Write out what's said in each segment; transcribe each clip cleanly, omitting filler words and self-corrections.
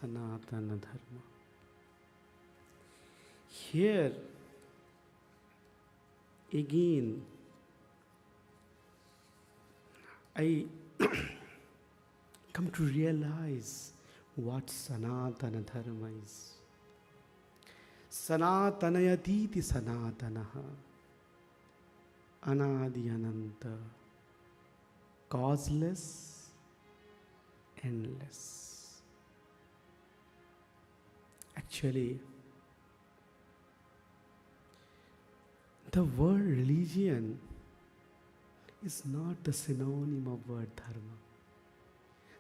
Sanatana Dharma. Here again, I come to realize what Sanatana Dharma is. Sanatanayatiti Sanatanaha, Anadi Ananta, causeless, endless. Actually, the word religion is not the synonym of word dharma.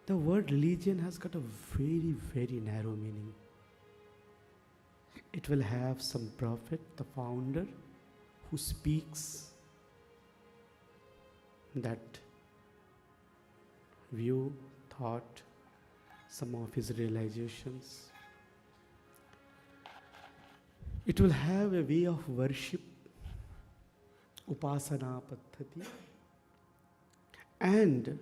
The word religion has got a very, very narrow meaning. It will have some prophet, the founder, who speaks that view, thought, some of his realizations. It will have a way of worship, upasana paddhati, and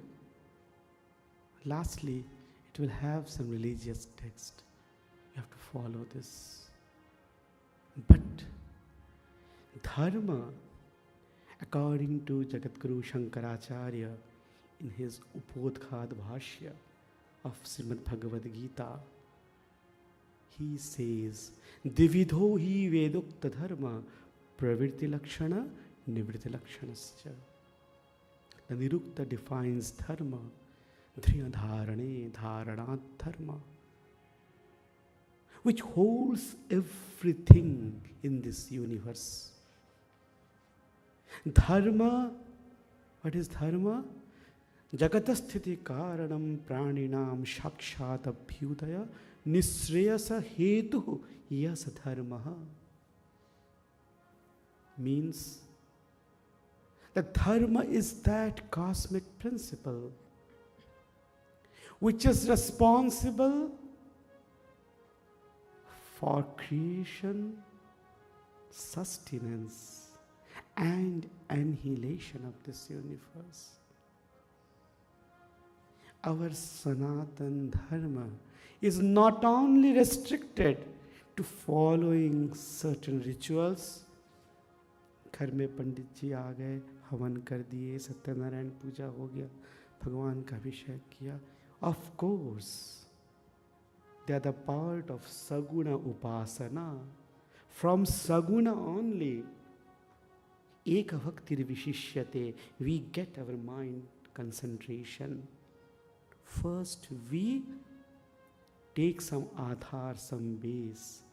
lastly, it will have some religious text. You have to follow this. But dharma, according to Jagadguru Shankaracharya in his Upodghad Bhashya of Srimad Bhagavad Gita, he says, Dividho hi vedukta dharma pravritti lakshana nivritti lakshanascha. The Nirukta defines dharma, dhriya dharane dharanat dharma, which holds everything in this universe. Dharma, what is dharma? Jagatasthiti karanam praninam shakshat abhyudaya nisreyasa hetu yasa dharmaha. Means that dharma is that cosmic principle which is responsible for creation, sustenance, and annihilation of this universe. Our Sanatan Dharma is not only restricted to following certain rituals. घर में पंडित जी आ गए, हवन कर दिए, सत्यनारायण पूजा हो गया, भगवान का अभिषेक किया. Of course, they are the part of Saguna Upasana. From Saguna only, Eka Bhaktir Vishishyate, we get our mind concentration. First, we take some Adhar, some base.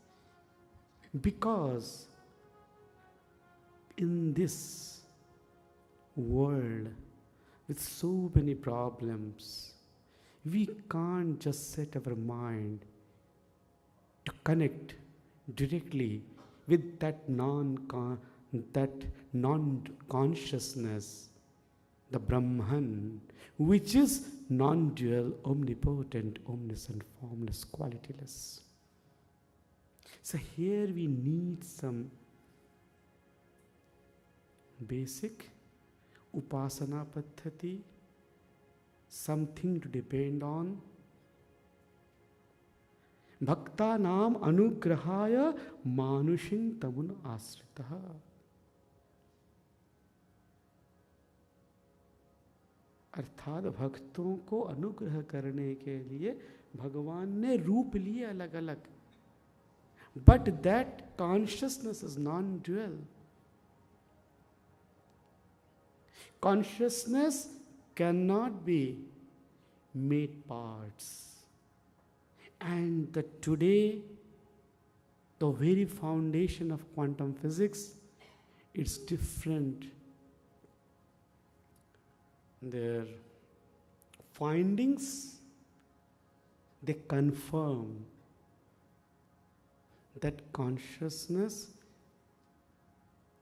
Because in this world, with so many problems, we can't just set our mind to connect directly with that non-consciousness, the Brahman, which is non-dual, omnipotent, omniscient, formless, qualityless. So here we need some basic upasana paddhati, something to depend on. Bhakta nam anugrahaya manushin tamun asritaha. अर्थात भक्तों को अनुग्रह करने के लिए भगवान ने रूप लिए अलग अलग. But that consciousness is non-dual. Consciousness cannot be made parts. And today, the very foundation of quantum physics, it's different. Their findings, they confirm that consciousness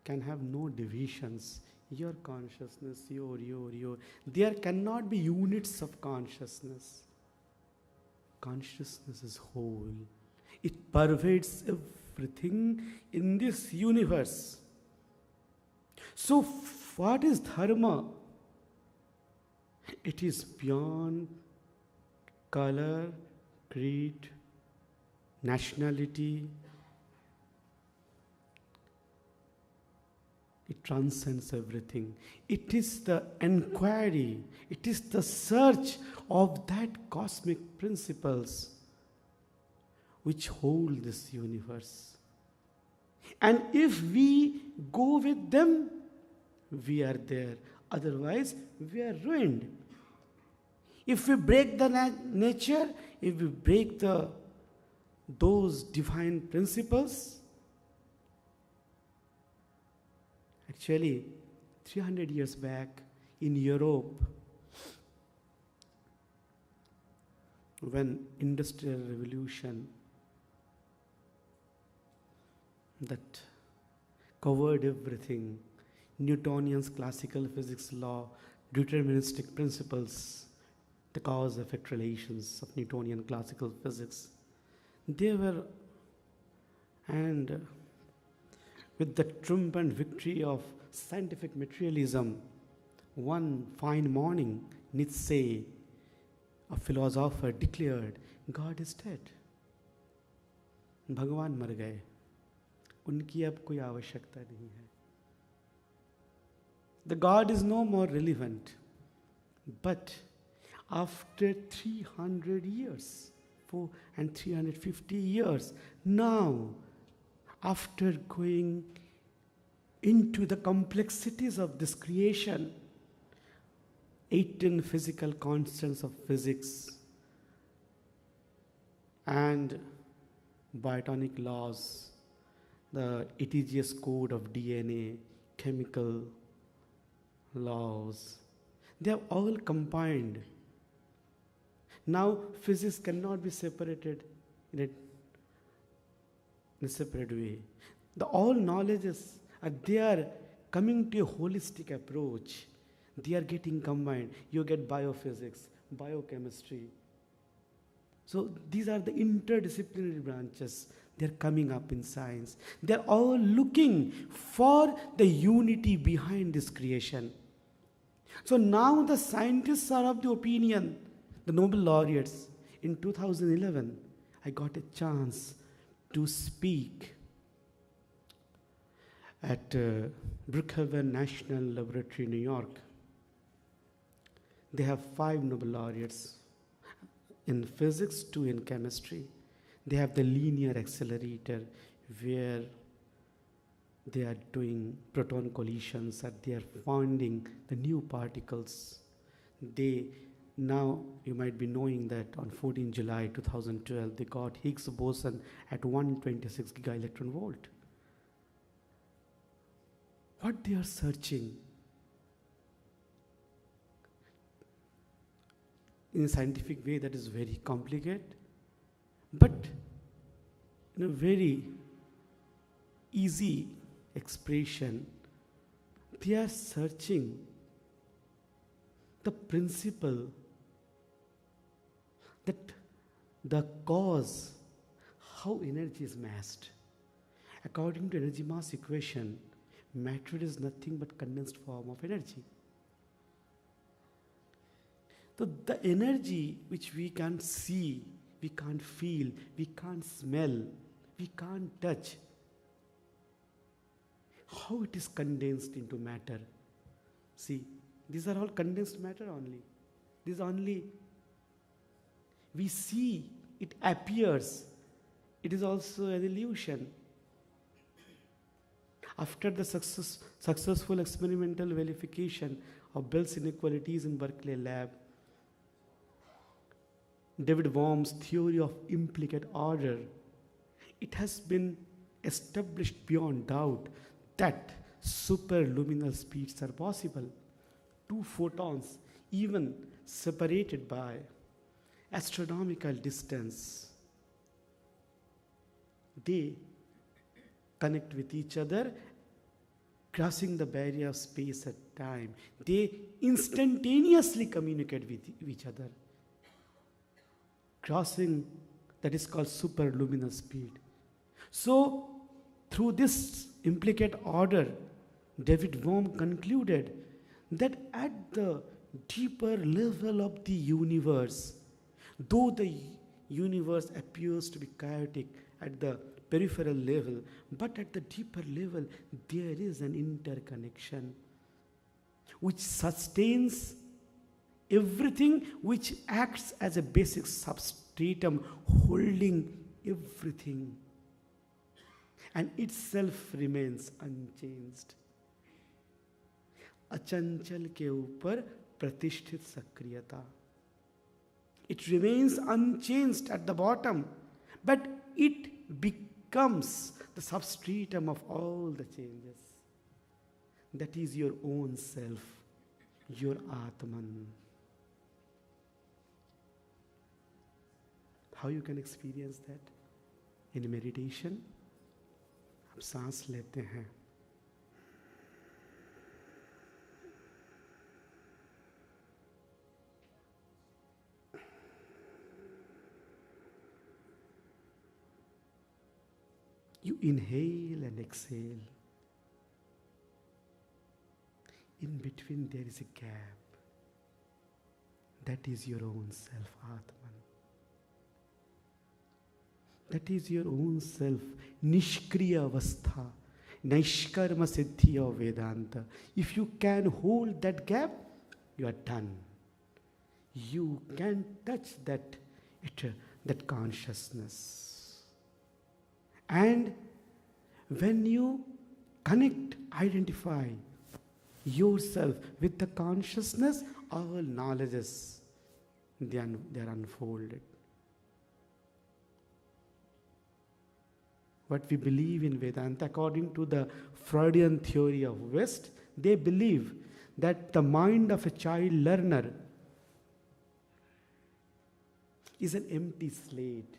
can have no divisions. Your consciousness, your. There cannot be units of consciousness. Consciousness is whole. It pervades everything in this universe. So, what is dharma? It is beyond color, creed, nationality. It transcends everything. It is the inquiry, it is the search of that cosmic principles which hold this universe. And if we go with them, we are there. Otherwise, we are ruined. If we break the nature, if we break those divine principles, actually, 300 years back in Europe, when Industrial Revolution that covered everything, Newtonian's classical physics law, deterministic principles, the cause-effect relations of Newtonian classical physics, they were, and with the triumphant victory of scientific materialism, one fine morning, Nietzsche, a philosopher, declared, God is dead. भगवान मर गए, उनकी अब कोई आवश्यकता नहीं है. The God is no more relevant. But after 300 years, and 350 years, now, after going into the complexities of this creation, 18 physical constants of physics and biotic laws, the ETGS code of DNA, chemical laws, they have all combined. Now physics cannot be separated in a separate way. All knowledges they are coming to a holistic approach. They are getting combined. You get biophysics, biochemistry. So these are the interdisciplinary branches. They're coming up in science. They're all looking for the unity behind this creation. So now the scientists are of the opinion, the Nobel laureates. In 2011, I got a chance to speak at Brookhaven National Laboratory, New York. They have 5 Nobel laureates in physics, 2 in chemistry. They have the linear accelerator where they are doing proton collisions and they are finding the new particles. Now you might be knowing that on 14 July 2012, they got Higgs boson at 126 gigaelectron volt. What they are searching in a scientific way, that is very complicated, but in a very easy expression, they are searching the principle that the cause, how energy is massed. According to energy mass equation, matter is nothing but condensed form of energy. So the energy which we can't see, we can't feel, we can't smell, we can't touch, how it is condensed into matter. See, these are all condensed matter only. These only, we see, it appears. It is also an illusion. After the successful experimental verification of Bell's inequalities in Berkeley lab, David Bohm's theory of implicate order, it has been established beyond doubt that superluminal speeds are possible. 2 photons, even separated by astronomical distance, they connect with each other, crossing the barrier of space and time. They instantaneously communicate with each other, crossing, that is called superluminal speed. So, through this implicate order, David Bohm concluded that at the deeper level of the universe, though the universe appears to be chaotic at the peripheral level, but at the deeper level, there is an interconnection which sustains everything, which acts as a basic substratum holding everything, and itself remains unchanged. अचंचल के ऊपर प्रतिष्ठित सक्रियता. It remains unchanged at the bottom, but it becomes the substratum of all the changes. That is your own self, your Atman. How you can experience that? In meditation, आप सांस लेते हैं, you inhale and exhale. In between there is a gap. That is your own self, Atman. That is your own self, Nishkriya Avastha, Naishkarma Siddhi of Vedanta. If you can hold that gap, you are done. You can touch that consciousness. And when you connect, identify yourself with the consciousness, all knowledges, they are unfolded. What we believe in Vedanta, according to the Freudian theory of West, they believe that the mind of a child learner is an empty slate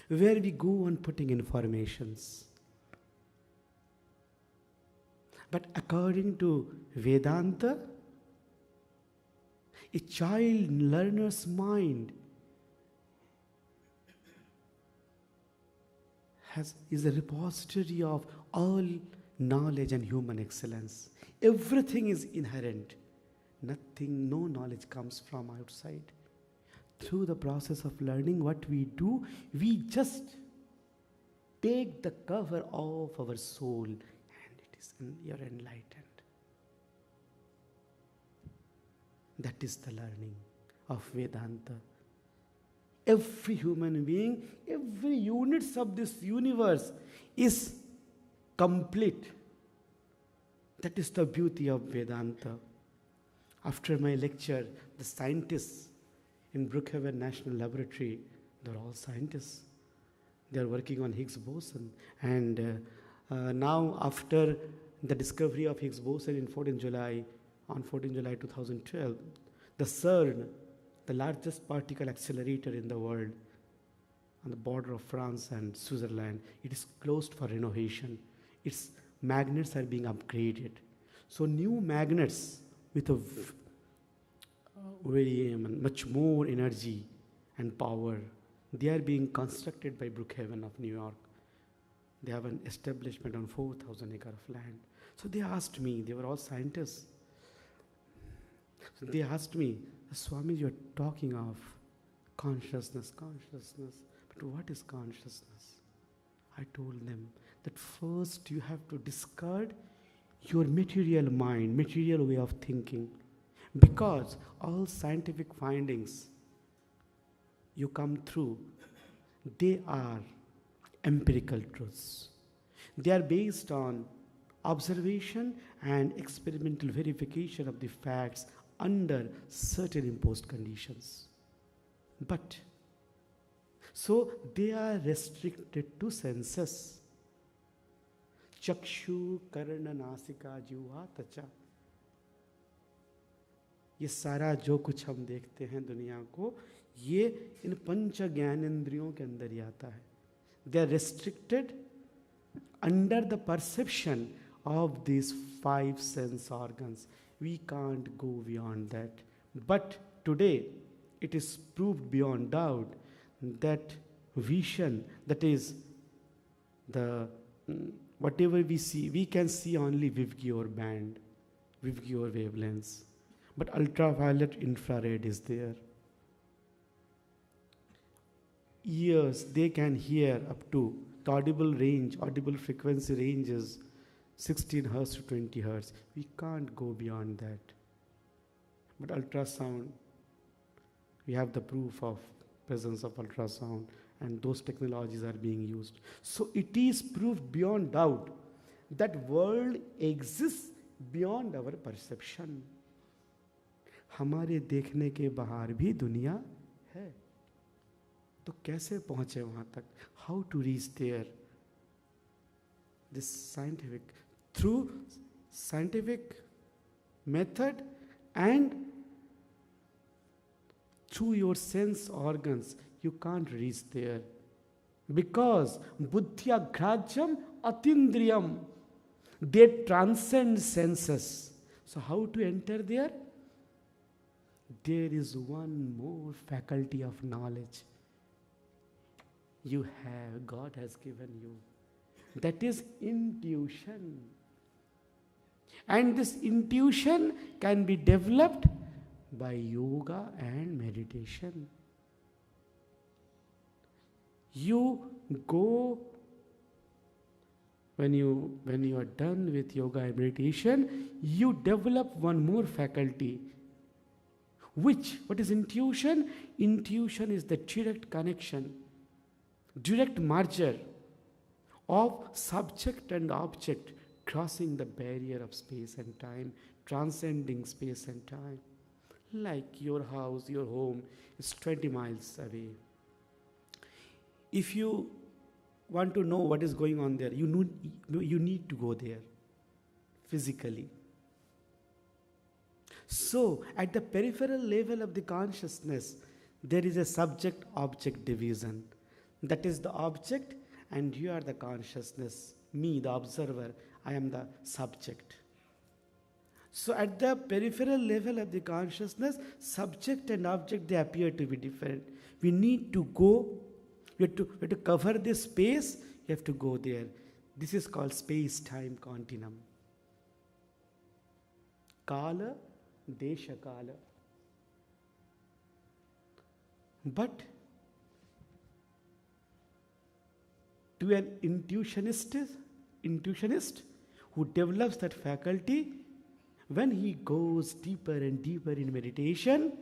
where we go on putting informations. But according to Vedanta, a child learner's mind is a repository of all knowledge and human excellence. Everything is inherent. Nothing, no knowledge comes from outside. Through the process of learning, what we do, we just take the cover off our soul, and you're enlightened. That is the learning of Vedanta. Every human being, every unit of this universe is complete. That is the beauty of Vedanta. After my lecture, the scientists in Brookhaven National Laboratory, they're all scientists. They're working on Higgs boson. And now after the discovery of Higgs boson on 14 July 2012, the CERN, the largest particle accelerator in the world, on the border of France and Switzerland, it is closed for renovation. Its magnets are being upgraded. So new magnets with a very much more energy and power, they are being constructed by Brookhaven of New York. They have an establishment on 4,000 acres of land. So they asked me, they were all scientists. So they asked me, Swami, you're talking of consciousness, but what is consciousness? I told them that first you have to discard your material mind, material way of thinking, because all scientific findings you come through, they are empirical truths. They are based on observation and experimental verification of the facts under certain imposed conditions. But, so they are restricted to senses. Chakshu, Karna, Nasika, Jiva, Tacha. ये सारा जो कुछ हम देखते हैं दुनिया को, ये इन पंच ज्ञानेंद्रियों के अंदर ही आता है. They are restricted under the perception of these 5 sense organs. We can't go beyond that. But today, it is proved beyond doubt that vision, that is the whatever we see, we can see only Vibgyor band, Vibgyor wavelengths. But ultraviolet infrared is there. ears, they can hear up to the audible range, audible frequency range is 16 hertz to 20 hertz. We can't go beyond that. But ultrasound, we have the proof of presence of ultrasound, and those technologies are being used. So it is proved beyond doubt that world exists beyond our perception. हमारे देखने के बाहर भी दुनिया है. तो कैसे पहुंचे वहां तक? How to reach there? This scientific, through scientific method and through your sense organs, you can't reach there. Because buddhya grajyam atindriyam, they transcend senses. So how to enter there? There is one more faculty of knowledge you have, God has given you. That is intuition. And this intuition can be developed by yoga and meditation. You go, when you are done with yoga and meditation, you develop one more faculty. What is intuition? Intuition is the direct connection, direct merger of subject and object, crossing the barrier of space and time, transcending space and time. Like your house, your home is 20 miles away. If you want to know what is going on there, you need to go there physically. So, at the peripheral level of the consciousness, there is a subject-object division. That is the object, and you are the consciousness. Me, the observer, I am the subject. So, at the peripheral level of the consciousness, subject and object, they appear to be different. We need to go, we have to cover this space, you have to go there. This is called space-time continuum. Kala, Desha Kala. But to an intuitionist who develops that faculty, when he goes deeper and deeper in meditation,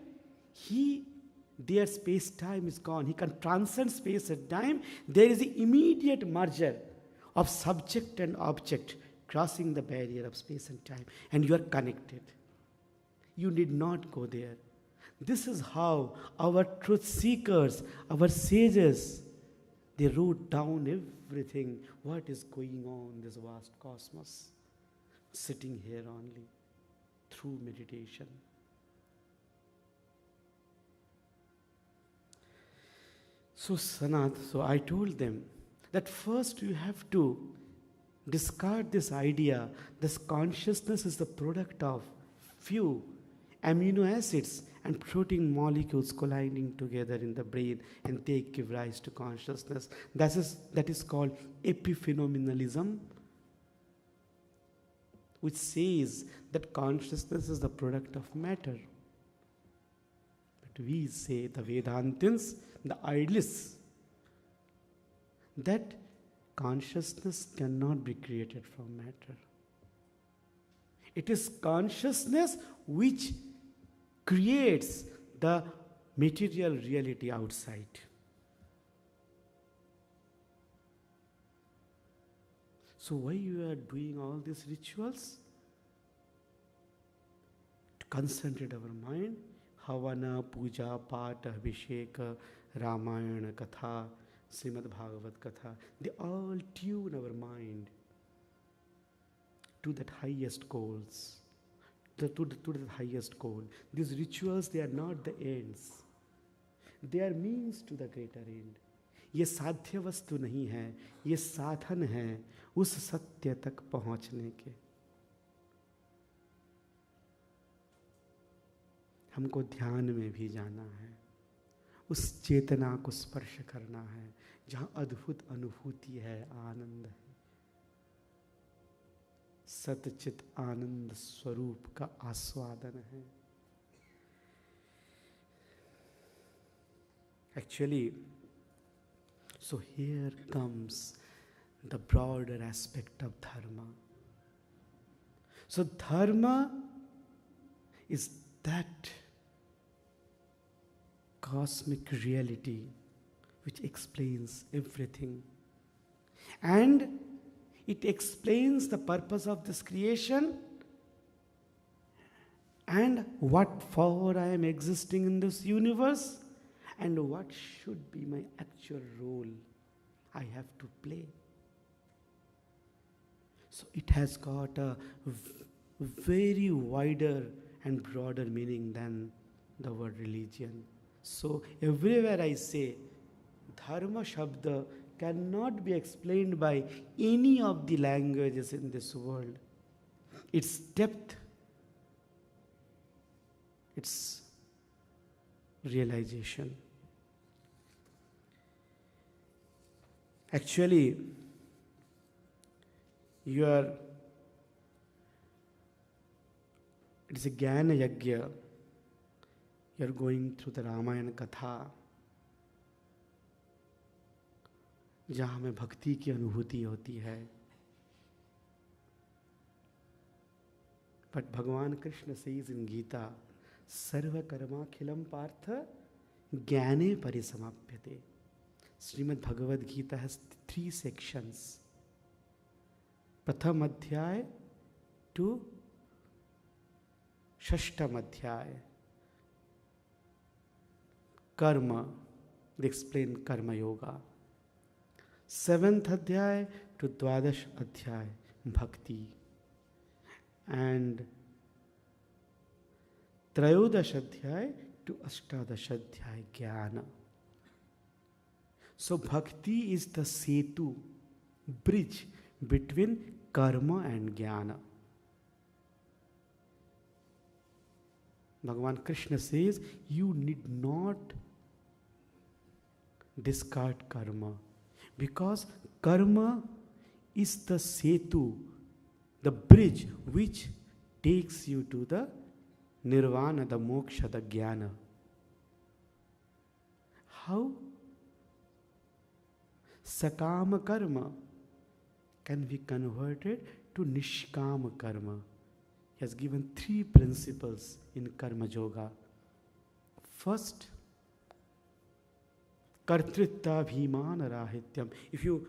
their space-time is gone. He can transcend space and time. There is an immediate merger of subject and object, crossing the barrier of space and time, and you are connected. You need not go there. This is how our truth seekers, our sages, they wrote down everything, what is going on in this vast cosmos, sitting here only through meditation. So Sanat, I told them that first you have to discard this idea this consciousness is the product of few amino acids and protein molecules colliding together in the brain, and they give rise to consciousness. That is called epiphenomenalism, which says that consciousness is the product of matter. But we say, the Vedantins, the idealists, that consciousness cannot be created from matter. It is consciousness which creates the material reality outside. So why you are doing all these rituals? To concentrate our mind. Havana, Puja, Pata, Abhisheka, Ramayana, Katha, Srimad Bhagavat Katha, they all tune our mind to that highest goals. To the highest goal. These rituals, they are not the ends. They are means to the greater end. ये साध्य वस्तु नहीं है, ये साधन है उस सत्य तक पहुंचने के. हमको ध्यान में भी जाना है, उस चेतना को स्पर्श करना है जहाँ अद्भुत अनुभूति है, आनंद है, सतचित आनंद स्वरूप का आस्वादन है. Actually, So here comes the broader aspect of dharma. So dharma is that cosmic reality which explains everything. And it explains the purpose of this creation and what for I am existing in this universe and what should be my actual role I have to play. So it has got a very wider and broader meaning than the word religion. So everywhere I say dharma shabda cannot be explained by any of the languages in this world. Its depth, its realization. Actually, it is a Jnana Yajna. You are going through the Ramayana Katha, जहाँ हमें भक्ति की अनुभूति होती है. But Bhagavan Krishna says in Gita, Sarva Karmakhilам Partha Jnane Parisamapyate. Srimad Bhagavad Gita has 3 sections. Pratham Adhyay to Shashtam Adhyay. Karma, they explain Karma Yoga. 7th Adhyay to Dwadash Adhyay, Bhakti. And Trayodash Adhyay to Ashtadash Adhyay, Jnana. So Bhakti is the setu, bridge between karma and jnana. Bhagavan Krishna says, you need not discard karma, because karma is the setu, the bridge which takes you to the nirvana, the moksha, the jnana. How? Sakama karma can be converted to nishkama karma. He has given 3 principles in karma yoga. First, kartritva bhimana rahityam. If you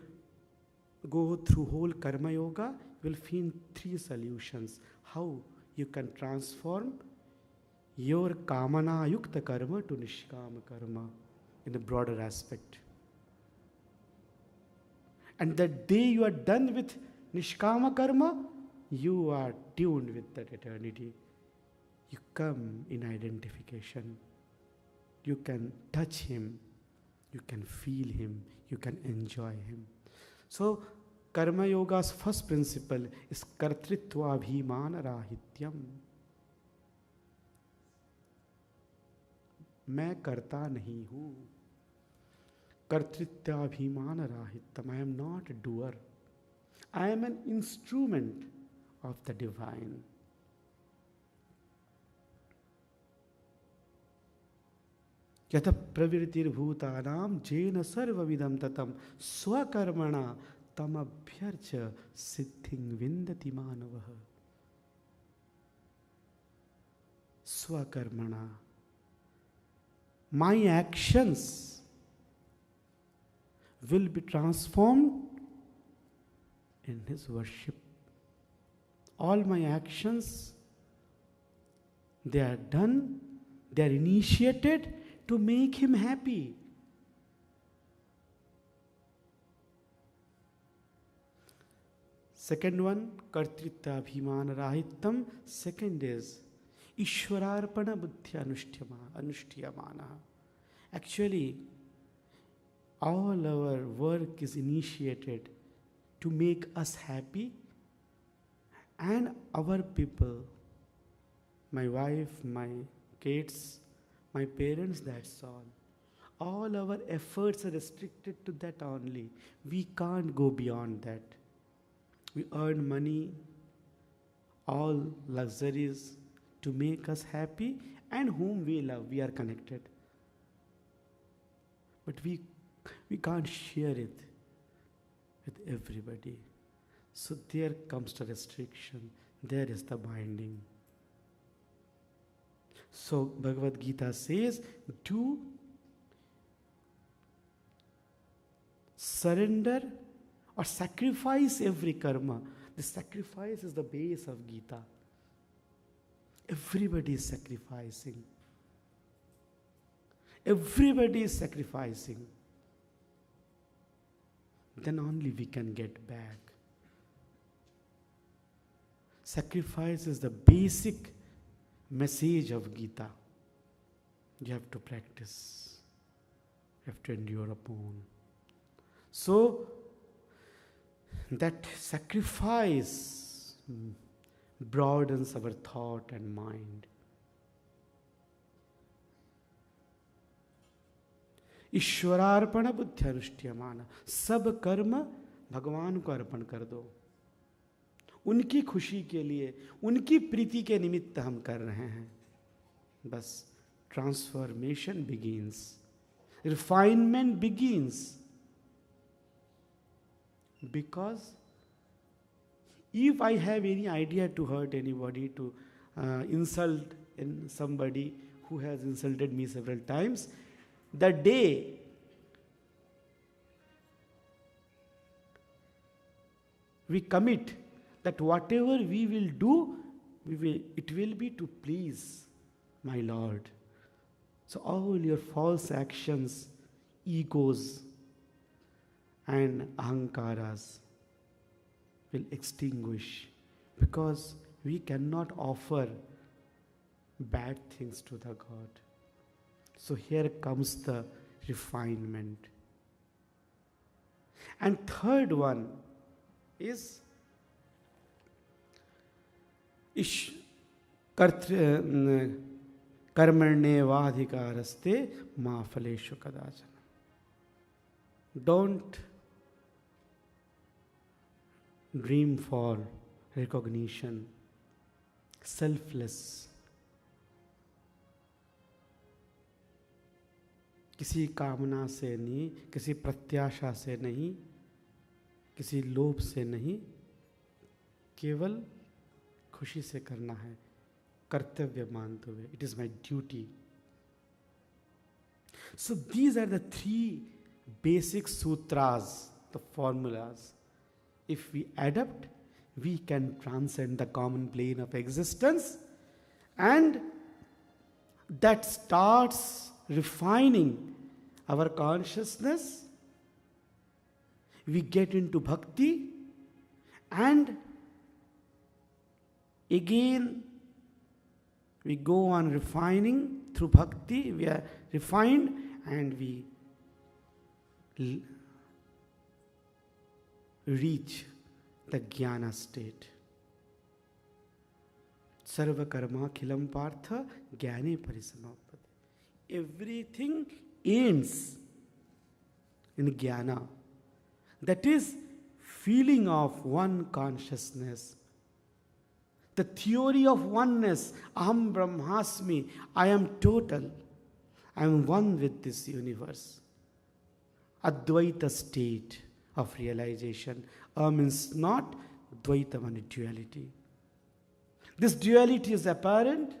go through whole karma yoga, you will find 3 solutions. How you can transform your kamana yukta karma to nishkama karma in a broader aspect. And the day you are done with nishkama karma, you are tuned with that eternity. You come in identification. You can touch him. You can feel him. You can enjoy him. So, Karma Yoga's first principle is Kartritva Bhimana Rahityam. मैं करता नहीं हूँ. Kartritva-bhimana rahitam. I am not a doer. I am an instrument of the divine. Yata pravritir bhutanam jena sarvavidam tatam swakarmana tamabhyarcha siddhing vindati manavaha. Swakarmana. My actions will be transformed in his worship. All my actions, they are done, they are initiated to make him happy. Second one, kartritva bhimana rahitam. Second is ishwararpana buddhya anushtiyamana. Actually, all our work is initiated to make us happy and our people, my wife, my kids, my parents, that's all. All our efforts are restricted to that only. We can't go beyond that. We earn money, all luxuries to make us happy and whom we love, we are connected. But We can't share it with everybody. So there comes the restriction. There is the binding. So Bhagavad Gita says, do surrender or sacrifice every karma. The sacrifice is the base of Gita. Everybody is sacrificing. Everybody is sacrificing. Then only we can get back. Sacrifice is the basic message of Gita. You have to practice. You have to endure upon. So, that sacrifice broadens our thought and mind. ईश्वरार्पण बुद्ध्यनुष्ठ्यमान. सब कर्म भगवान को अर्पण कर दो. उनकी खुशी के लिए, उनकी प्रीति के निमित्त हम कर रहे हैं. बस transformation begins, refinement begins. Because if I have any idea to hurt anybody, to insult somebody who has insulted me several times, the day we commit that whatever we will do, it will be to please my Lord. So all your false actions, egos, and ahankaras will extinguish, because we cannot offer bad things to the God. So here comes the refinement. And third one is karmarnevadhikaraste ma phaleshu kadachana. Don't dream for recognition, selfless. किसी कामना से नहीं, किसी प्रत्याशा से नहीं, किसी लोभ से नहीं, केवल खुशी से करना है, कर्तव्य मानते हुए. It is my duty. So these are the three basic sutras, the formulas. If we adapt, we can transcend the common plane of existence, and that starts refining our consciousness. We get into bhakti, and again we go on refining through bhakti. We are refined and we reach the jnana state. Sarva karma khilam partha jnane parisamappati. Everything ends in jnana. That is feeling of one consciousness. The theory of oneness, aham brahmasmi, I am total. I am one with this universe. Advaita state of realization. Means not Dvaita and duality. This duality is apparent.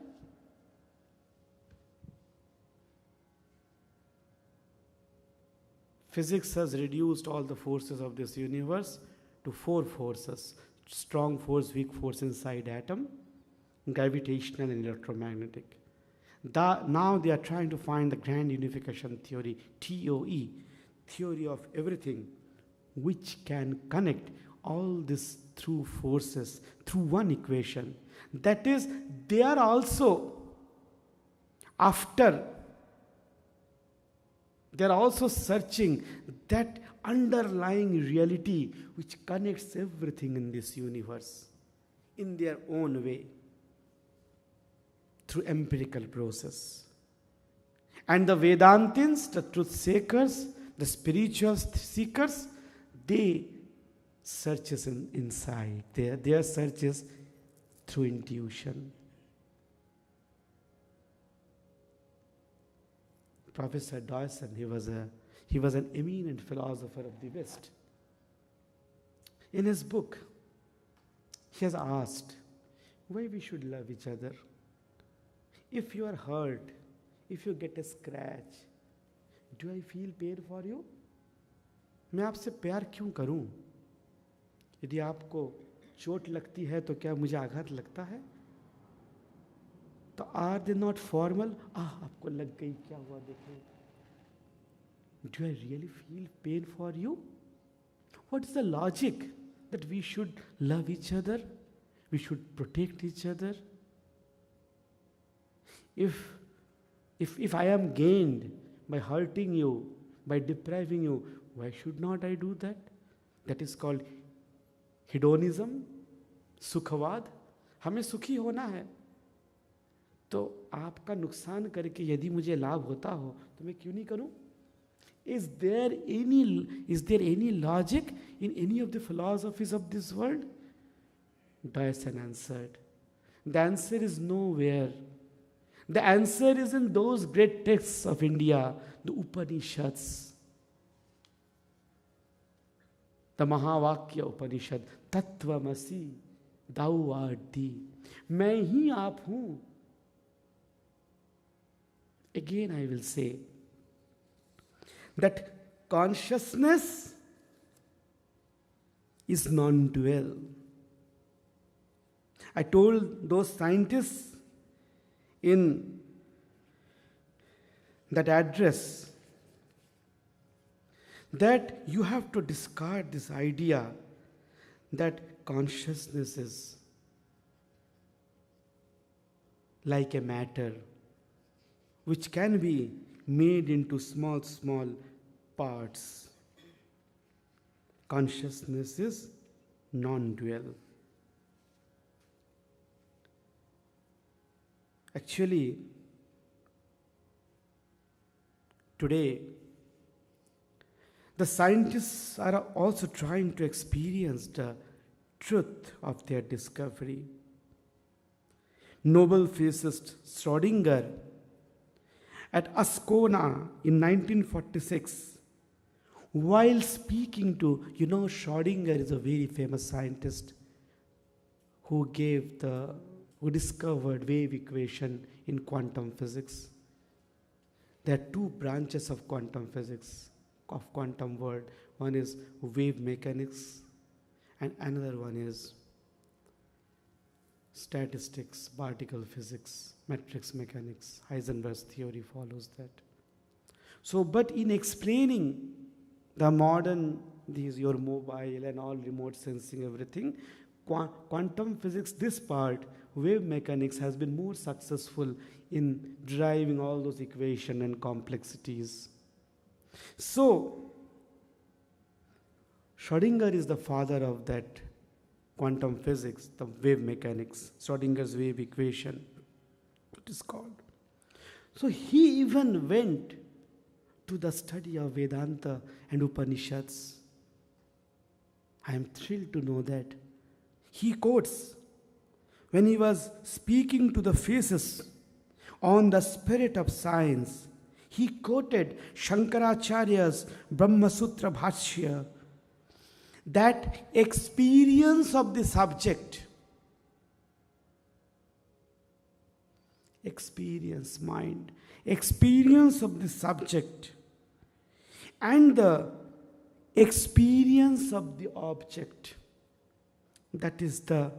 Physics has reduced all the forces of this universe to 4 forces. Strong force, weak force inside atom, gravitational and electromagnetic. Now they are trying to find the grand unification theory, TOE, theory of everything, which can connect all these through forces through one equation. That is, they are also searching that underlying reality which connects everything in this universe in their own way through empirical process. And the Vedantins, the truth seekers, the spiritual seekers, they searches inside. Their searches through intuition. Professor Dawson, He was an eminent philosopher of the West. In his book, he has asked why we should love each other. If you are hurt, if you get a scratch, do I feel pain for you? मैं आपसे प्यार क्यों करूं? यदि आपको चोट लगती है तो क्या मुझे आघात लगता है? तो आर दे नॉट फॉर्मल? आपको लग गई, क्या हुआ देखो. Do I really feel pain for you? What is the logic that we should love each other? We should protect each other? If I am gained by hurting you, by depriving you, why should not I do that? That is called hedonism, सुखवाद. हमें सुखी होना है, तो आपका नुकसान करके यदि मुझे लाभ होता हो तो मैं क्यों नहीं करूं? Is there any logic in any of the philosophies of this world? Dyson answered. The answer is nowhere. The answer is in those great texts of India, the Upanishads. The Mahavakya Upanishad, Tattvamasi, thou art thee. मैं ही आप हूं. Again I will say that consciousness is non-dual. I told those scientists in that address that you have to discard this idea that consciousness is like a matter which can be made into small parts. Consciousness is non-dual. Actually, today, the scientists are also trying to experience the truth of their discovery. Nobel physicist Schrödinger at Ascona in 1946, while speaking to, Schrödinger is a very famous scientist who discovered wave equation in quantum physics. There are two branches of quantum physics, of quantum world. One is wave mechanics and another one is statistics, particle physics, matrix mechanics. Heisenberg's theory follows that. So, but in explaining the modern, your mobile and all remote sensing, everything, quantum physics, this part, wave mechanics has been more successful in driving all those equations and complexities. So, Schrödinger is the father of that quantum physics, the wave mechanics, Schrödinger's wave equation, it is called. So he even went to the study of Vedanta and Upanishads. I am thrilled to know that. He quotes, when he was speaking to the physicists on the spirit of science, he quoted Shankaracharya's Brahma Sutra Bhashya, that experience of the subject, experience, mind, experience of the subject, and the experience of the object, that is the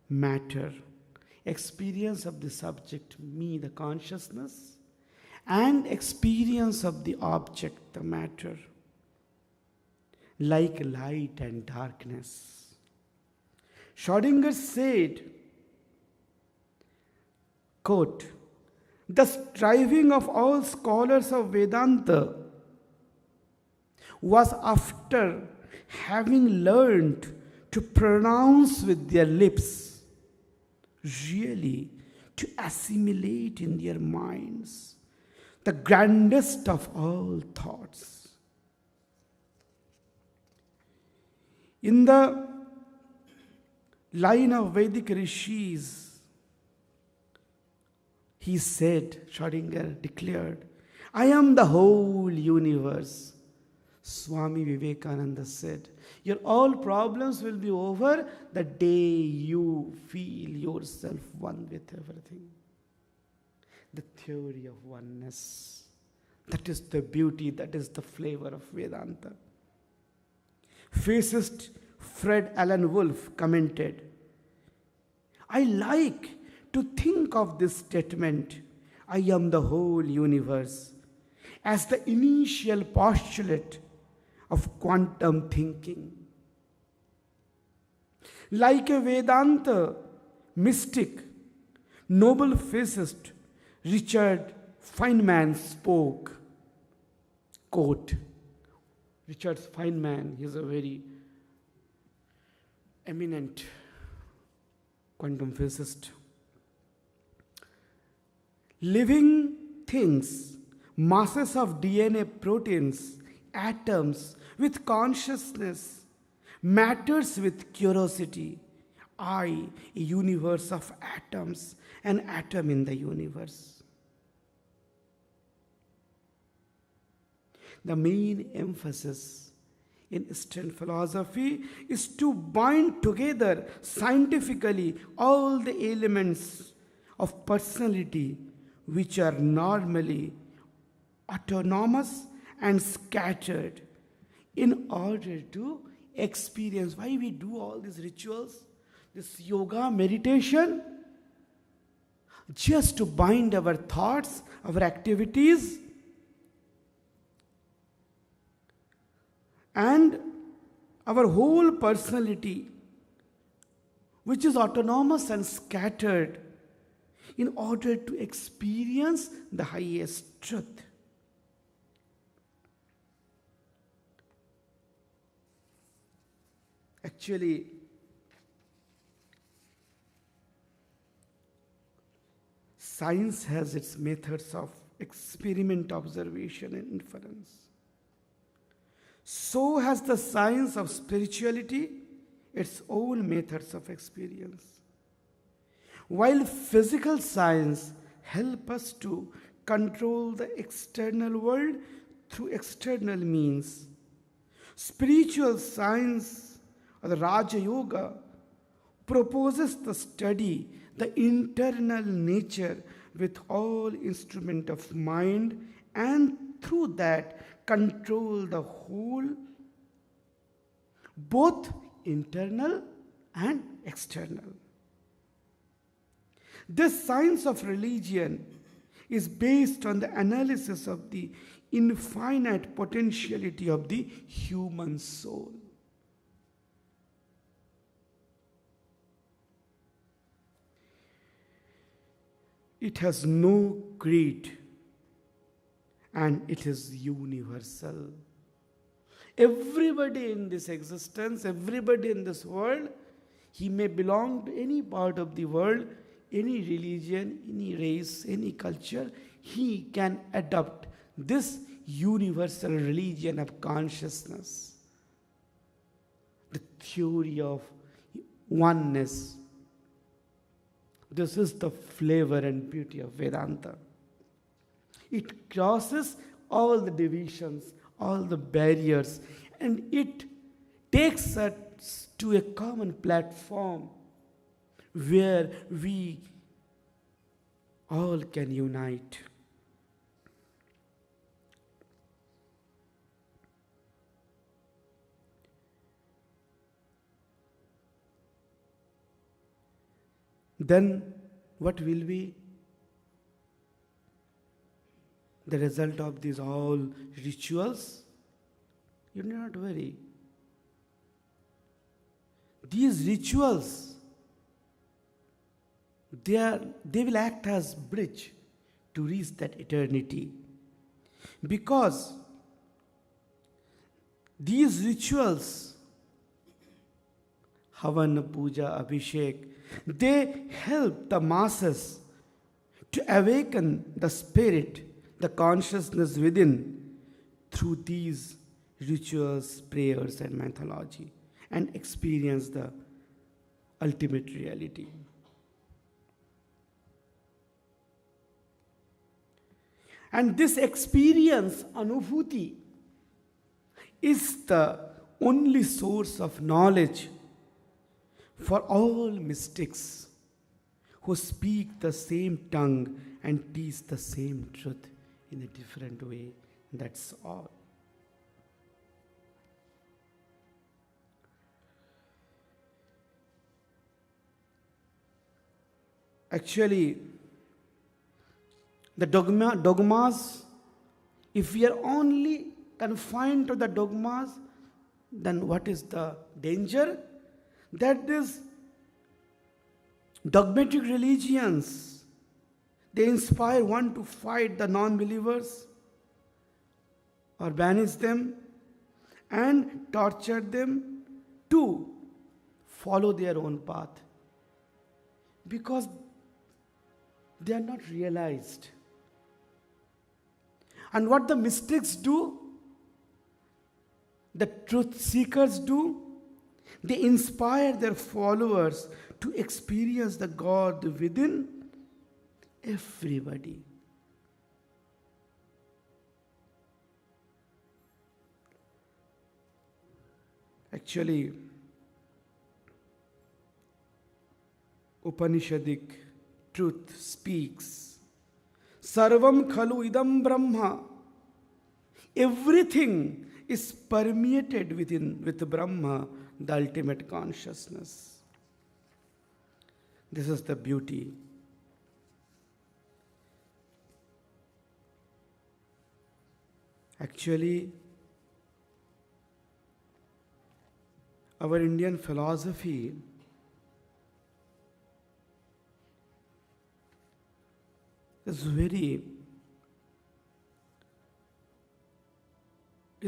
matter. Experience of the subject, me, the consciousness, and experience of the object, the matter, like light and darkness. Schrödinger said, quote, the striving of all scholars of Vedanta was after having learned to pronounce with their lips, really to assimilate in their minds the grandest of all thoughts. In the line of Vedic rishis, he said, Schrödinger declared, I am the whole universe. Swami Vivekananda said, your all problems will be over the day you feel yourself one with everything. The theory of oneness. That is the beauty, that is the flavor of Vedanta. Physicist Fred Alan Wolf commented, I like to think of this statement, I am the whole universe, as the initial postulate of quantum thinking. Like a Vedanta mystic, Nobel physicist Richard Feynman spoke, quote, Richard Feynman, he is a very eminent quantum physicist. Living things, masses of DNA, proteins, atoms with consciousness, matters with curiosity. I, a universe of atoms, an atom in the universe. The main emphasis in Eastern philosophy is to bind together scientifically all the elements of personality which are normally autonomous and scattered in order to experience. Why we do all these rituals, this yoga, meditation? Just to bind our thoughts, our activities, and our whole personality, which is autonomous and scattered, in order to experience the highest truth. Actually, science has its methods of experiment, observation, and inference. So has the science of spirituality its own methods of experience. While physical science helps us to control the external world through external means, spiritual science or the Raja Yoga proposes to study the internal nature with all instrument of mind, and through that control the whole, both internal and external. This science of religion is based on the analysis of the infinite potentiality of the human soul. It has no creed and it is universal. Everybody in this existence, everybody in this world, he may belong to any part of the world, any religion, any race, any culture, he can adopt this universal religion of consciousness. The theory of oneness. This is the flavor and beauty of Vedanta. It crosses all the divisions, all the barriers, and it takes us to a common platform where we all can unite. Then what will be the result of these all rituals? You do not worry. These rituals, they will act as bridge to reach that eternity. Because these rituals, Havan, Puja, Abhishek, they help the masses to awaken the spirit, the consciousness within through these rituals, prayers, and mythology, and experience the ultimate reality. And this experience, Anubhuti, is the only source of knowledge for all mystics who speak the same tongue and teach the same truth in a different way. That's all. Actually, the dogmas, if we are only confined to the dogmas, then what is the danger? That is, dogmatic religions, they inspire one to fight the non-believers or banish them and torture them to follow their own path, because they are not realized. And what the mystics do, the truth seekers do, they inspire their followers to experience the God within everybody. Actually, Upanishadic truth speaks, Sarvam khalu idam Brahma. Everything is permeated with Brahma, the ultimate consciousness. This is the beauty. Actually, our Indian philosophy is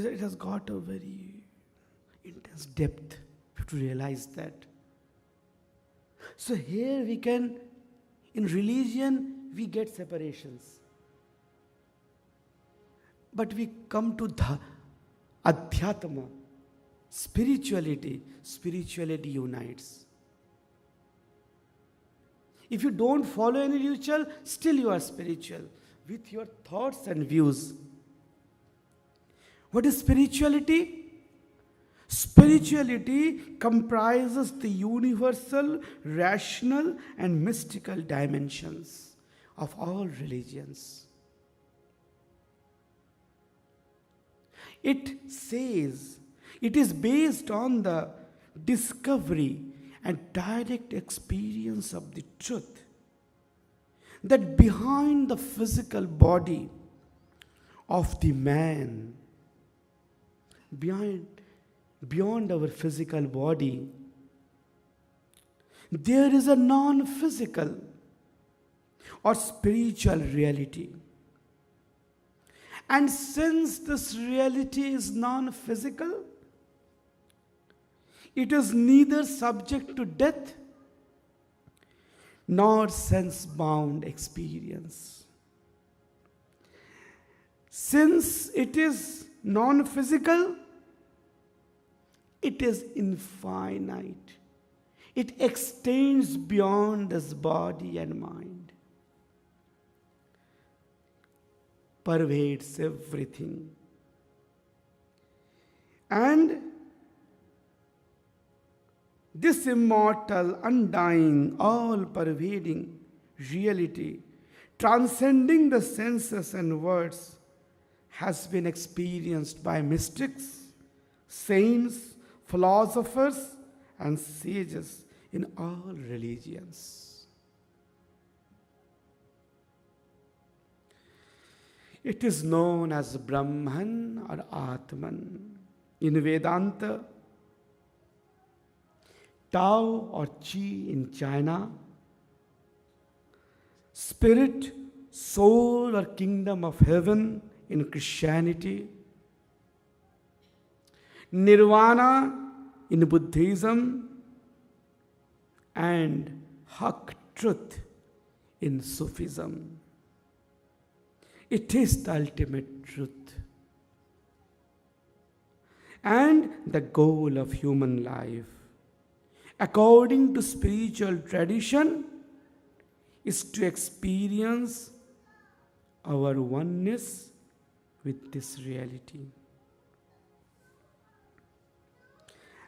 it has got a very intense depth. You have to realize that. So here we can, in religion, we get separations. But we come to the Adhyatma, spirituality. Spirituality unites. If you don't follow any ritual, still you are spiritual with your thoughts and views. What is spirituality? Spirituality comprises the universal, rational, and mystical dimensions of all religions. It says it is based on the discovery and direct experience of the truth that behind the physical body of the man, beyond our physical body, there is a non-physical or spiritual reality. And since this reality is non-physical, it is neither subject to death nor sense-bound experience. Since it is non-physical, it is infinite. It extends beyond this body and mind, pervades everything. And this immortal, undying, all-pervading reality, transcending the senses and words, has been experienced by mystics, saints, philosophers, and sages in all religions. It is known as Brahman or Atman. In Vedanta, Tao or Qi in China, spirit, soul or kingdom of heaven in Christianity, Nirvana in Buddhism, and Haq, truth, in Sufism. It is the ultimate truth and the goal of human life, according to spiritual tradition, is to experience our oneness with this reality.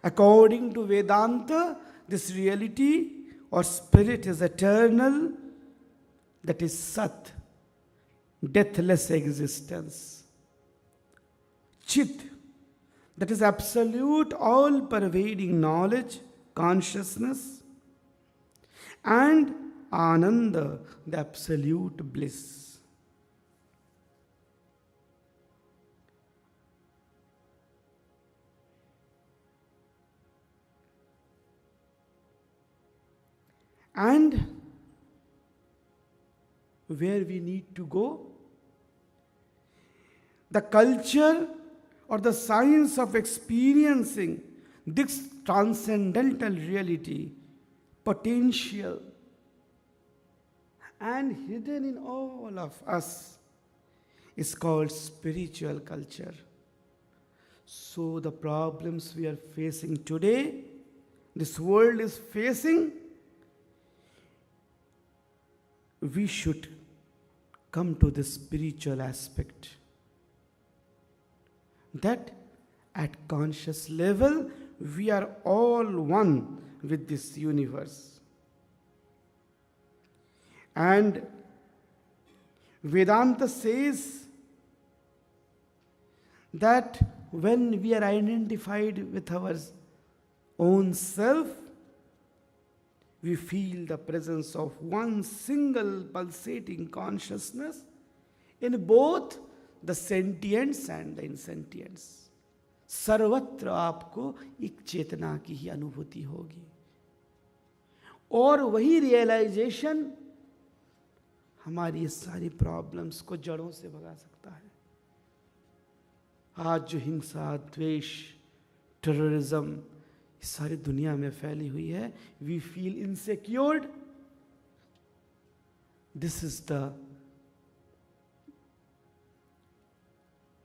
According to Vedanta, this reality or spirit is eternal, that is Sat, deathless existence. Chit, that is absolute, all pervading knowledge, consciousness. And Ananda, the absolute bliss. And where we need to go? The culture or the science of experiencing this transcendental reality, potential, and hidden in all of us, is called spiritual culture. So the problems we are facing today, this world is facing, we should come to the spiritual aspect. That at conscious level, we are all one with this universe. And Vedanta says that when we are identified with our own self, we feel the presence of one single pulsating consciousness in both the sentients and the insentients. सर्वत्र आपको एक चेतना की ही अनुभूति होगी, और वही realisation हमारी सारी प्रॉब्लम्स को जड़ों से भगा सकता है. आज जो हिंसा, द्वेष, टेररिज्म सारी दुनिया में फैली हुई है, we feel insecured. This is the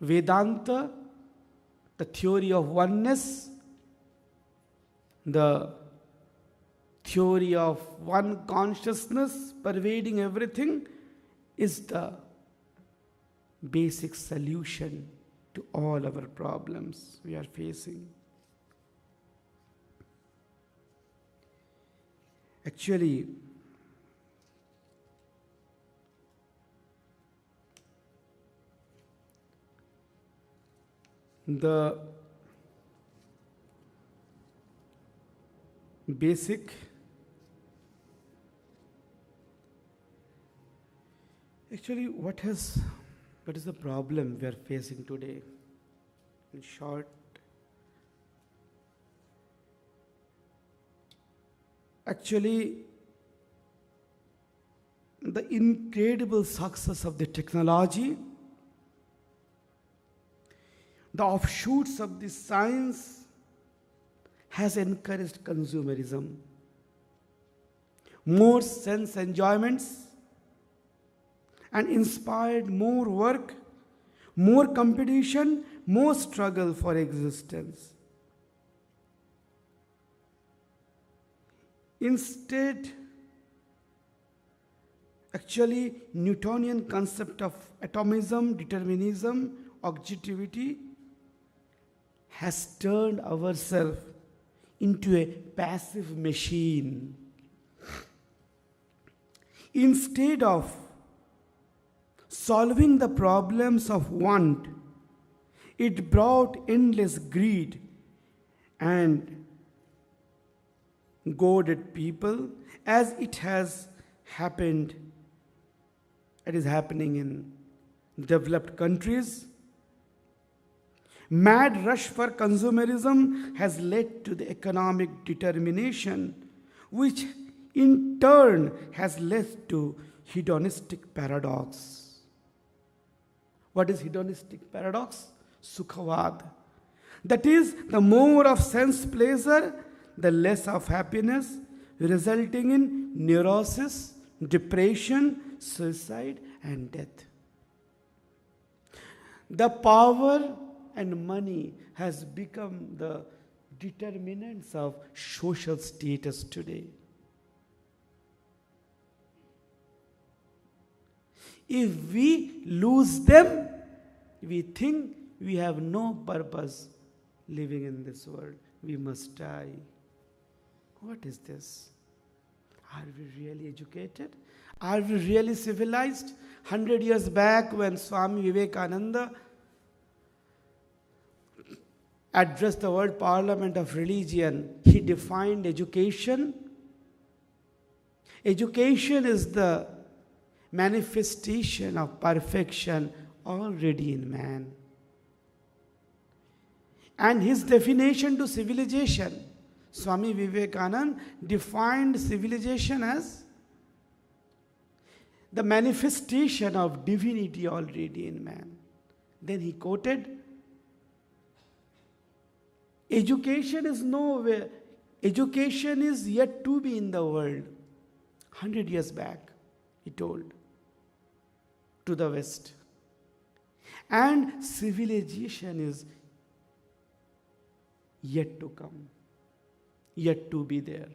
Vedanta, the theory of oneness, the theory of one consciousness pervading everything, is the basic solution to all our problems we are facing. Actually, the basic what is the problem we are facing today? In short, actually, the incredible success of the technology, the offshoots of this science, has encouraged consumerism, more sense enjoyments, and inspired more work, more competition, more struggle for existence. Instead, actually, Newtonian concept of atomism, determinism, objectivity has turned ourselves into a passive machine. Instead of solving the problems of want, it brought endless greed and goaded people, as it is happening in developed countries. Mad rush for consumerism has led to the economic determination, which in turn has led to hedonistic paradox. What is hedonistic paradox? Sukhavad. That is, the more of sense pleasure, the less of happiness, resulting in neurosis, depression, suicide, and death. The power and money has become the determinants of social status today. If we lose them, we think we have no purpose living in this world. we must die. What is this? Are we really educated? Are we really civilized? 100 years back, when Swami Vivekananda addressed the World Parliament of Religion, he defined education. Education is the manifestation of perfection already in man. And his definition to civilization, Swami Vivekananda defined civilization as the manifestation of divinity already in man. Then he quoted, education is nowhere, education is yet to be in the world. 100 years back, he told to the West. And civilization is yet to come, yet to be there.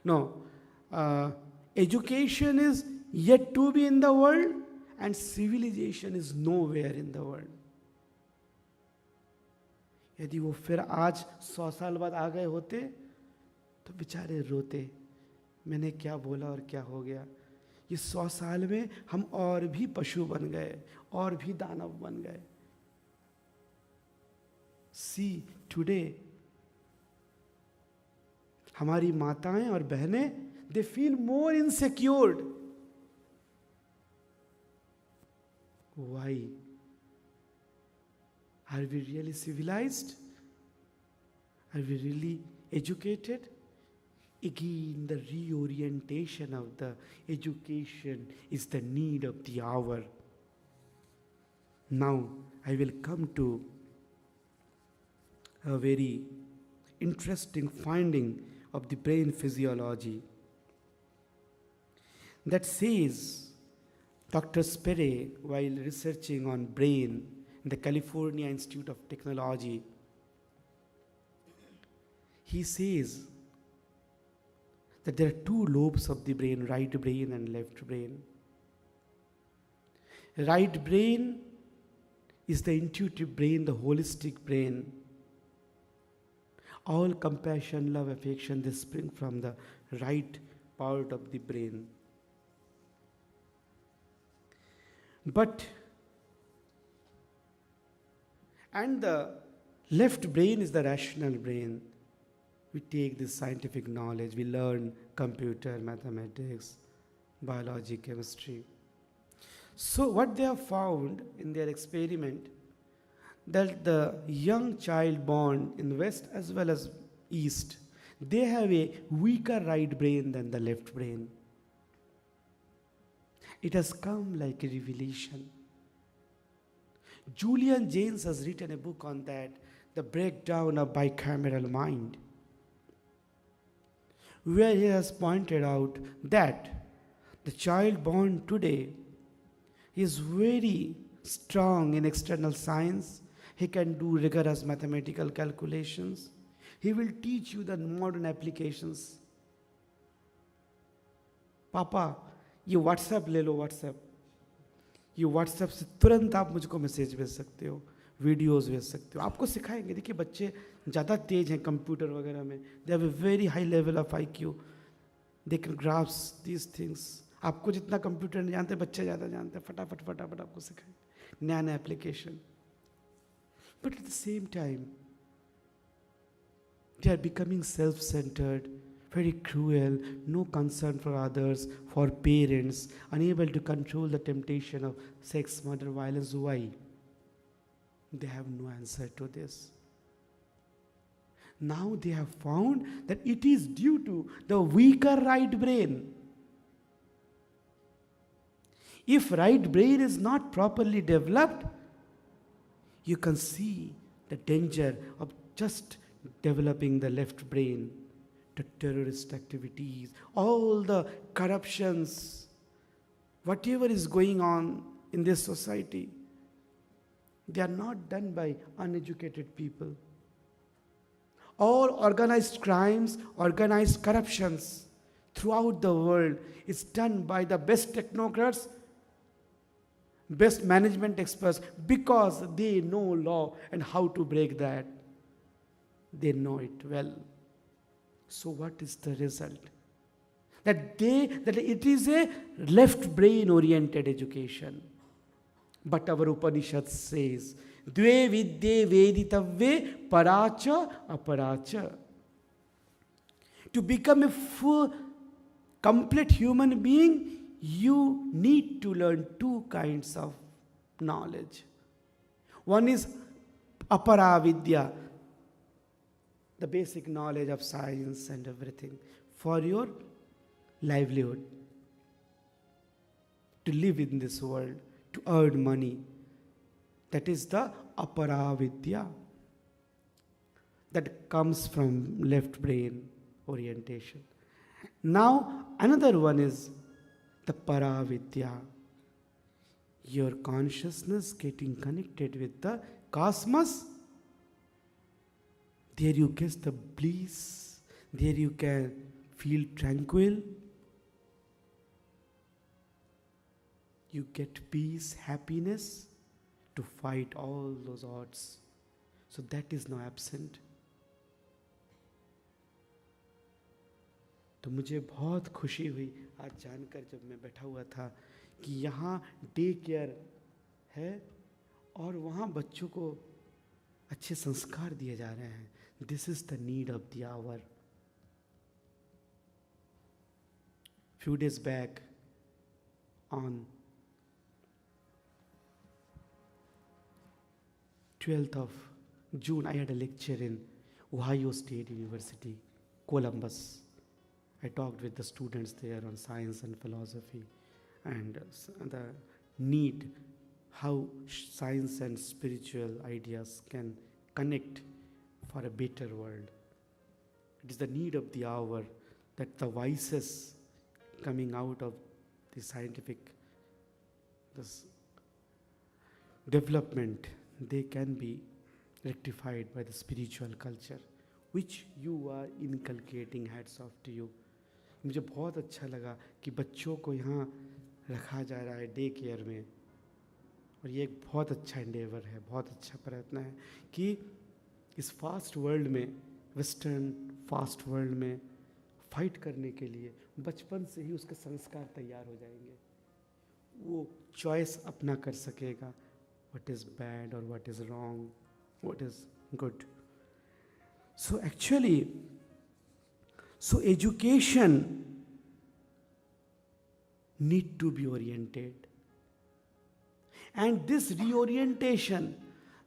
No, education is yet to be in the world and civilization is nowhere in the world. यदि वो फिर आज 100 साल बाद आ गए होते तो बेचारे रोते, मैंने क्या बोला और क्या हो गया। ये 100 साल में हम और भी पशु बन गए, और भी दानव बन गए। See, today, हमारी माताएं और बहनें, they feel more insecure. Why? Are we really civilized? Are we really educated? Again, the reorientation of the education is the need of the hour. Now, I will come to a very interesting finding of the brain physiology that says Dr. Sperry, while researching on brain in the California Institute of Technology, he says that there are two lobes of the brain, right brain and left brain. Right brain is the intuitive brain, the holistic brain. All compassion, love, affection, they spring from the right part of the brain. And the left brain is the rational brain. We take this scientific knowledge, we learn computer, mathematics, biology, chemistry. So what they have found in their experiment, that the young child born in West as well as East, they have a weaker right brain than the left brain. It has come like a revelation. Julian Jaynes has written a book on that, The Breakdown of Bicameral Mind, where he has pointed out that the child born today is very strong in external science. He can do rigorous mathematical calculations. He will teach you the modern applications. पापा ये WhatsApp ले लो, WhatsApp, ये WhatsApp से तुरंत आप मुझको message भेज सकते हो, वीडियोस भेज सकते हो। आपको सिखाएंगे। देखिए बच्चे ज़्यादा तेज हैं कंप्यूटर वगैरह में, they have a very high level of IQ, they can grasp these things. आपको जितना कंप्यूटर नहीं जानते, बच्चे ज़्यादा जानते हैं, फटाफट फटाफट आपको सिखाएंगे नया नया application. But at the same time, they are becoming self-centered, very cruel, no concern for others, for parents, unable to control the temptation of sex, murder, violence. Why? They have no answer to this. Now they have found that it is due to the weaker right brain. If right brain is not properly developed, you can see the danger of just developing the left brain, the terrorist activities, all the corruptions, whatever is going on in this society, they are not done by uneducated people. All organized crimes, organized corruptions throughout the world is done by the best technocrats, best management experts, because they know law and how to break that. They know it well. So what is the result? That it is a left brain oriented education. But our Upanishad says, Dve vidye veditavve paracha aparacha. To become a full, complete human being, you need to learn two kinds of knowledge. One is aparavidya, the basic knowledge of science and everything, for your livelihood, to live in this world, to earn money. That is the aparavidya that comes from left brain orientation. Now another one is the paravidya, your consciousness getting connected with the cosmos. There you get the bliss, there you can feel tranquil, you get peace, happiness to fight all those odds. So that is now absent. तो मुझे बहुत खुशी हुई आज जानकर, जब मैं बैठा हुआ था, कि यहाँ डे केयर है और वहाँ बच्चों को अच्छे संस्कार दिए जा रहे हैं. This is the need of the hour. Few days back, on 12th of June, I had a lecture in Ohio State University, Columbus. I talked with the students there on science and philosophy and the need how science and spiritual ideas can connect for a better world. It is the need of the hour that the vices coming out of the scientific this development, they can be rectified by the spiritual culture, which you are inculcating. Hats off to you. मुझे बहुत अच्छा लगा कि बच्चों को यहाँ रखा जा रहा है डे केयर में, और ये एक बहुत अच्छा एंडेवर है, बहुत अच्छा प्रयत्न है कि इस फास्ट वर्ल्ड में, वेस्टर्न फास्ट वर्ल्ड में फाइट करने के लिए बचपन से ही उसके संस्कार तैयार हो जाएंगे. वो चॉइस अपना कर सकेगा, व्हाट इज़ बैड और what is wrong, what is good. So actually, so education need to be oriented, and this reorientation,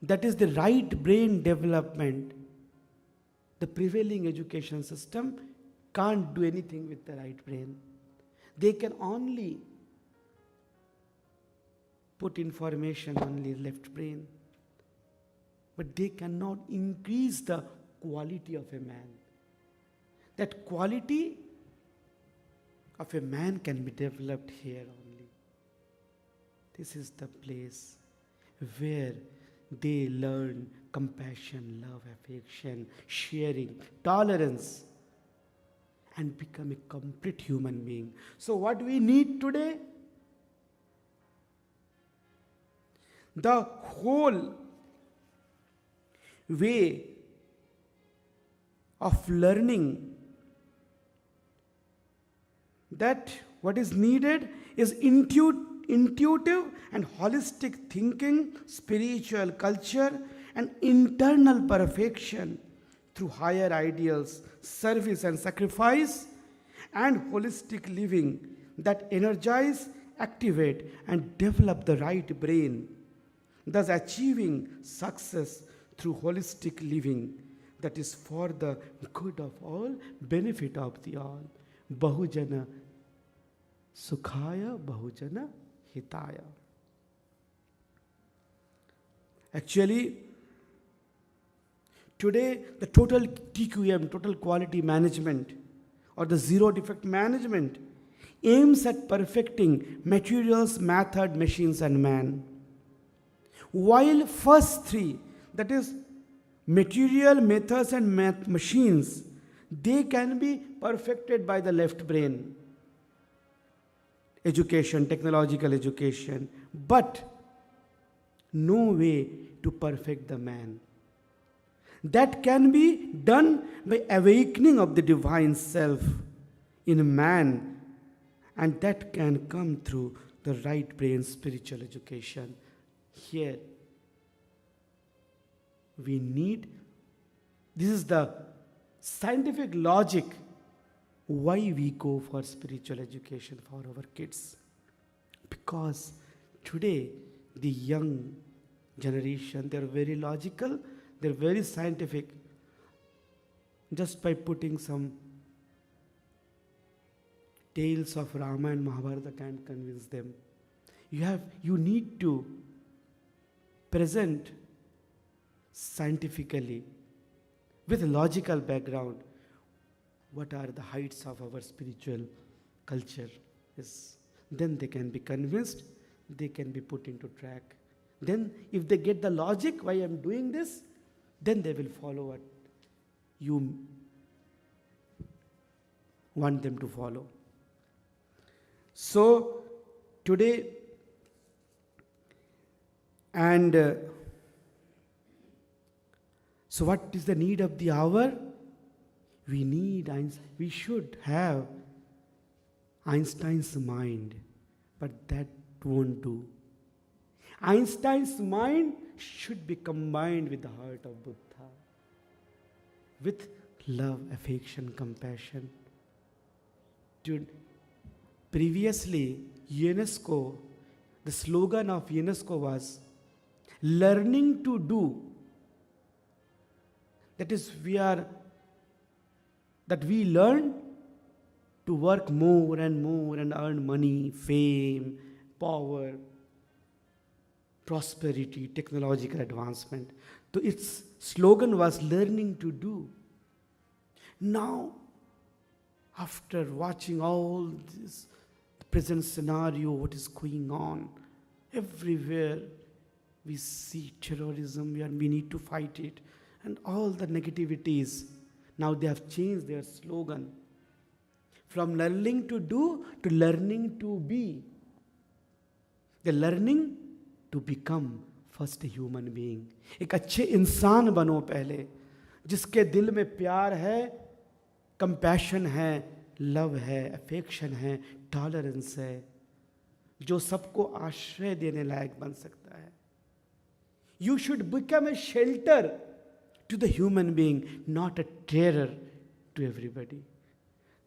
that is the right brain development, the prevailing education system can't do anything with the right brain. They can only put information on the left brain, but they cannot increase the quality of a man. That quality of a man can be developed here only. This is the place where they learn compassion, love, affection, sharing, tolerance, and become a complete human being. So what we need today? The whole way of learning, that what is needed is intuitive and holistic thinking, spiritual culture, and internal perfection through higher ideals, service and sacrifice, and holistic living that energize, activate, and develop the right brain, thus achieving success through holistic living that is for the good of all, benefit of the all. Bahujana Sukhaya, Bahujana Hitaya. Actually, today the total TQM, total quality management, or the zero defect management, aims at perfecting materials, method, machines, and man. While first three, that is material, methods, and machines, they can be perfected by the left brain. Education, technological education. But no way to perfect the man. That can be done by awakening of the divine self in a man, and that can come through the right brain spiritual education. Here, we need, this is the scientific logic why we go for spiritual education for our kids. Because today, the young generation, they're very logical, they're very scientific. Just by putting some tales of Rama and Mahabharata can't convince them. You need to present scientifically with a logical background what are the heights of our spiritual culture is. Then they can be convinced, they can be put into track. Then if they get the logic why I'm doing this, then they will follow what you want them to follow. So today, and so what is the need of the hour? We should have Einstein's mind, but that won't do. Einstein's mind should be combined with the heart of Buddha, with love, affection, compassion. Previously, UNESCO, the slogan of UNESCO was learning to do. That is, we learn to work more and more and earn money, fame, power, prosperity, technological advancement. So its slogan was learning to do. Now, after watching all this, the present scenario, what is going on, everywhere we see terrorism and we need to fight it, and all the negativities. Now they have changed their slogan from learning to do to learning to be. They're learning to become first a human being. एक अच्छे इंसान बनो पहले, जिसके दिल में प्यार है, कंपैशन है, लव है, अफेक्शन है, टॉलरेंस है, जो सबको आश्रय देने लायक बन सकता है. You should become a shelter to the human being, not a terror to everybody.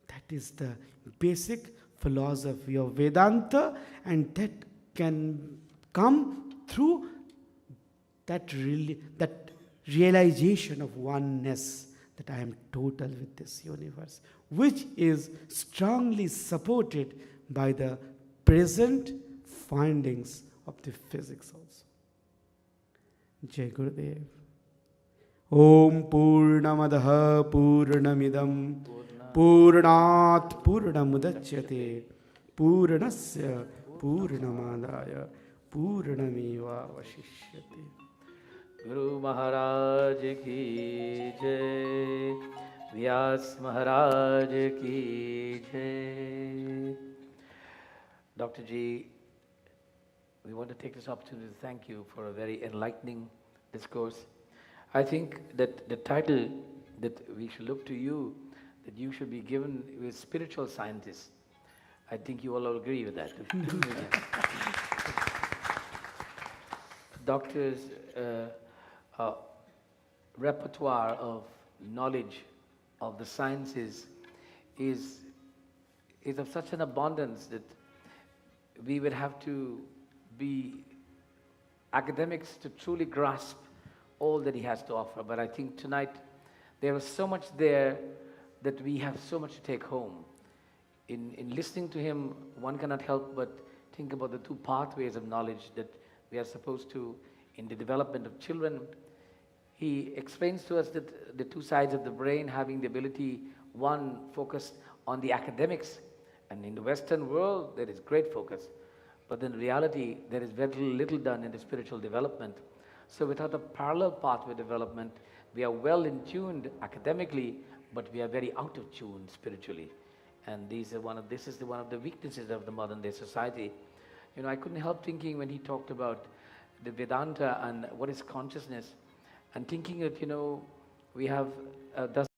That is the basic philosophy of Vedanta, and that can come through that realization of oneness, that I am total with this universe, which is strongly supported by the present findings of the physics also. Jai Gurudev. Om Purnamadaha Purnamidam Purnat Purnamudachyate Purnasya Purnamadaya Purnameva Vashishyate. Guru Maharaj ki jai, Vyas Maharaj ki jai. Dr. Ji, we want to take this opportunity to thank you for a very enlightening discourse. I think that the title that we should look to you, that you should be given with spiritual scientist. I think you all will agree with that. Doctors' repertoire of knowledge of the sciences is of such an abundance that we would have to be academics to truly grasp all that he has to offer. But I think tonight there is so much there that we have so much to take home. In listening to him, one cannot help but think about the two pathways of knowledge that we are supposed to, in the development of children. He explains to us that the two sides of the brain having the ability, one focused on the academics, and in the Western world there is great focus. But in reality, there is very little done in the spiritual development. So without a parallel pathway development, we are well in tuned academically, but we are very out of tune spiritually. And this is one of the weaknesses of the modern day society. You know, I couldn't help thinking when he talked about the Vedanta and what is consciousness, and thinking that, we have